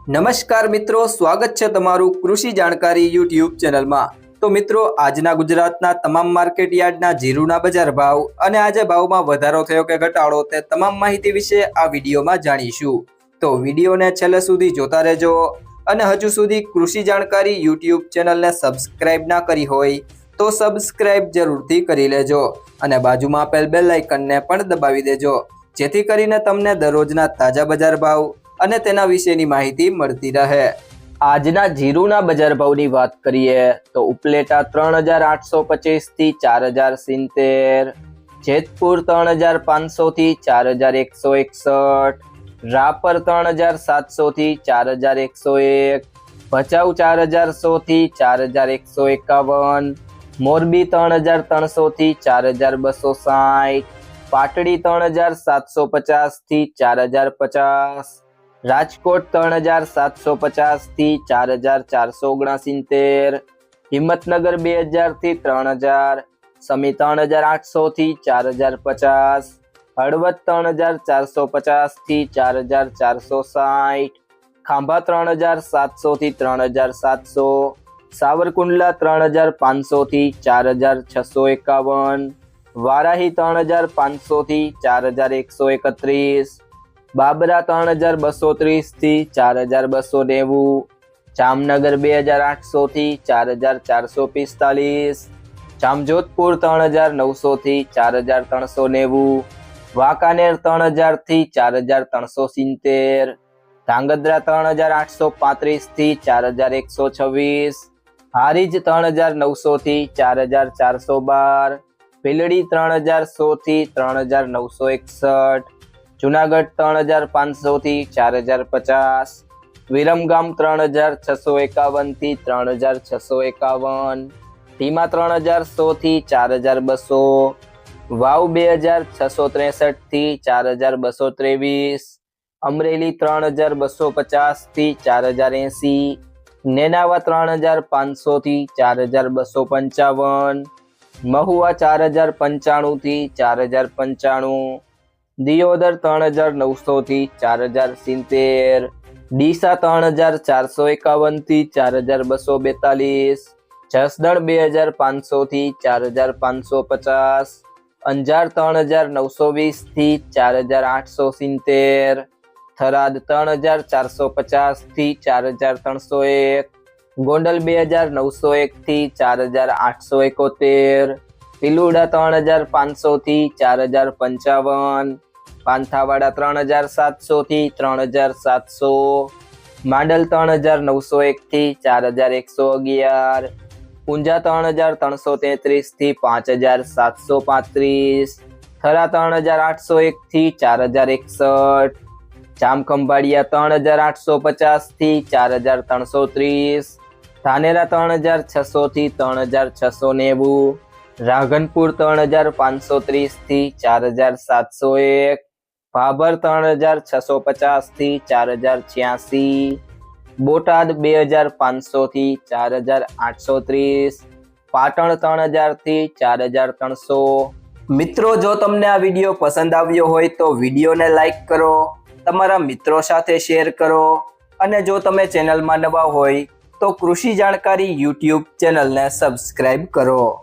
નમસ્કાર મિત્રો, સ્વાગત છે તમારું કૃષિ જાણકારી યુટ્યુબ ચેનલમાં। તો મિત્રો, આજના ગુજરાતના તમામ માર્કેટ યાર્ડના જીરુના બજાર ભાવ અને આજે ભાવમાં વધારો થયો કે ઘટાડો તે તમામ માહિતી વિશે આ વિડીયોમાં જાણીશું। તો વિડીયોને છેલ્લે સુધી જોતા રહેજો અને હજુ સુધી કૃષિ જાણકારી યુટ્યુબ ચેનલને સબસ્ક્રાઇબ ના કરી હોય તો સબસ્ક્રાઇબ જરૂરથી કરી લેજો અને બાજુમાં આપેલ બેલ આઇકનને પણ દબાવી દેજો, જેથી કરીને તમને દરરોજના તાજા બજાર ભાવ અને તેના વિશેની માહિતી મળતી રહે। આજના જીરુના બજાર ભાવની વાત કરીએ તો ઉપલેટા 3825 થી 4070, જેતપુર 3500 થી 4161, રાપર 3700 થી 4101, ભચાઉ 4100 થી 4151, મોરબી 3300 થી 4260, પાટડી 3750 થી 4050, રાજકોટ 3750 થી 4469, હિંમતનગર 2000 થી 3000, સમી 3800 થી 4050, હળવદ 3450 થી 4460, ખાંભા 3700 થી 3700, સાવરકુંડલા 3500 થી 4651, વારાહી 3500 થી 4131, બાબરા 3230 થી 4290, જામનગર 2800 થી 4445, જામજોધપુર 3900 થી 4390, વાંકાનેર 3000 થી 4370, ધાંગધ્રા 3835 થી 4126, હારીજ 3900 થી 4412, ભીલડી 3100 થી 3961, જુનાગઢ 3500 થી 4050, વિરમગામ 3651 થી 3651, ધીમા 3100 થી 4200, વાવ 2663 થી 4223, અમરેલી 3250 થી 4080, નેનાવા 3500 થી 4255, મહુવા 4095 થી 4095, દિયોદર 3900 થી 4070, ડીસા 3451 થી 4242, જસદણ 2500 થી 4550, અંજાર 3920 થી 4870, થરાદ 3450 થી 4301, ગોંડલ 2901 થી 4871, તિલુડા 3500 થી 4055, પાંથાવાડા 3700 થી 3700, માંડલ 3901 થી 4111, ઊંઝા 3333 થી 5735, થરા 3801 થી 4061, જામખંભાળિયા 3850 થી 4330, ધાનેરા 3600 થી 3690, રાધનપુર 3530 થી 4701, ભાભર 3650 થી 4086, બોટાદ 2500 થી 4830, પાટણ 3000 થી 4300। મિત્રો, જો તમને આ વિડીયો પસંદ આવ્યો હોય તો વિડીયોને લાઈક કરો, તમારા મિત્રો સાથે શેર કરો અને જો તમે ચેનલમાં નવા હોય તો કૃષિ જાણકારી યુટ્યુબ ચેનલને સબસ્ક્રાઇબ કરો।